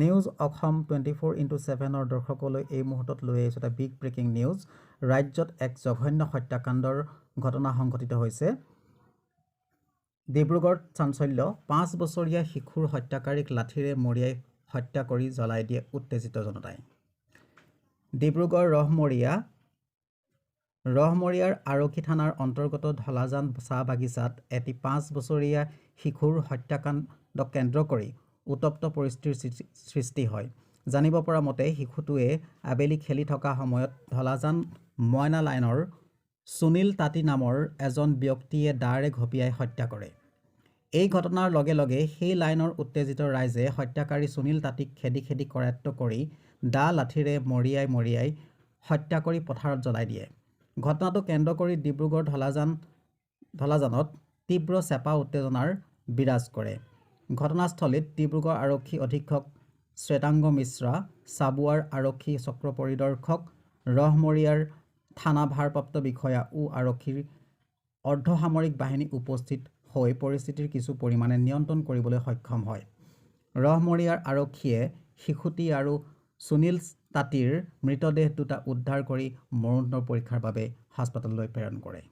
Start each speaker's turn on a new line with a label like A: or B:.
A: News Assam 24x7 দৰ্শকলৈ এই মুহূৰ্তত লৈ আহিছোঁ এটা বিগ ব্ৰেকিং নিউজ। ৰাজ্যত এক জঘন্য হত্যাকাণ্ডৰ ঘটনা সংঘটিত হৈছে। ডিব্ৰুগড়ত চাঞ্চল্য, 5 বছৰীয়া শিশুৰ হত্যাকাৰীক লাঠিৰে মৰিয়াই হত্যা কৰি জ্বলাই দিয়ে উত্তেজিত জনতাই। ডিব্ৰুগড় ৰহমৰীয়াৰ আৰক্ষী থানাৰ অন্তৰ্গত ঢলাজান চাহ বাগিচাত এটি 5 বছৰীয়া শিশুৰ হত্যাকাণ্ডক কেন্দ্ৰ কৰি উত্তপ্ত পৰিস্থিতিৰ সৃষ্টি হয়। জানিব পৰা মতে শিশুটোৱে আবেলি খেলি থকা সময়ত ঢলাজান ময়না লাইনৰ সুনীল তাঁতী নামৰ এজন ব্যক্তিয়ে দাৰে ঘপিয়াই হত্যা কৰে। এই ঘটনাৰ লগে লগে সেই লাইনৰ উত্তেজিত ৰাইজে হত্যাকাৰী সুনীল তাঁতীক খেদি খেদি কৰায়ত্ব কৰি দা লাঠিৰে মৰিয়াই হত্যা কৰি পথাৰত জ্বলাই দিয়ে। ঘটনাটো কেন্দ্ৰ কৰি ডিব্ৰুগড় ঢলাজানত তীব্ৰ চেপা উত্তেজনাৰ বিৰাজ কৰে। ঘটনাস্থলীত ডিব্ৰুগড় আৰক্ষী অধীক্ষক শ্বেতাংগ মিশ্ৰা, চাবুৱাৰ আৰক্ষী চক্ৰ পৰিদৰ্শক, ৰহমৰীয়াৰ থানা ভাৰপ্ৰাপ্ত বিষয়া ও আৰক্ষীৰ অৰ্ধসামৰিক বাহিনী উপস্থিত হৈ পৰিস্থিতিৰ কিছু পৰিমাণে নিয়ন্ত্ৰণ কৰিবলৈ সক্ষম হয়। ৰহমৰীয়াৰ আৰক্ষীয়ে শিশুটি আৰু সুনীল তাঁতীৰ মৃতদেহ দুটা উদ্ধাৰ কৰি মৰণোত্তৰ পৰীক্ষাৰ বাবে হাস্পতাললৈ প্ৰেৰণ কৰে।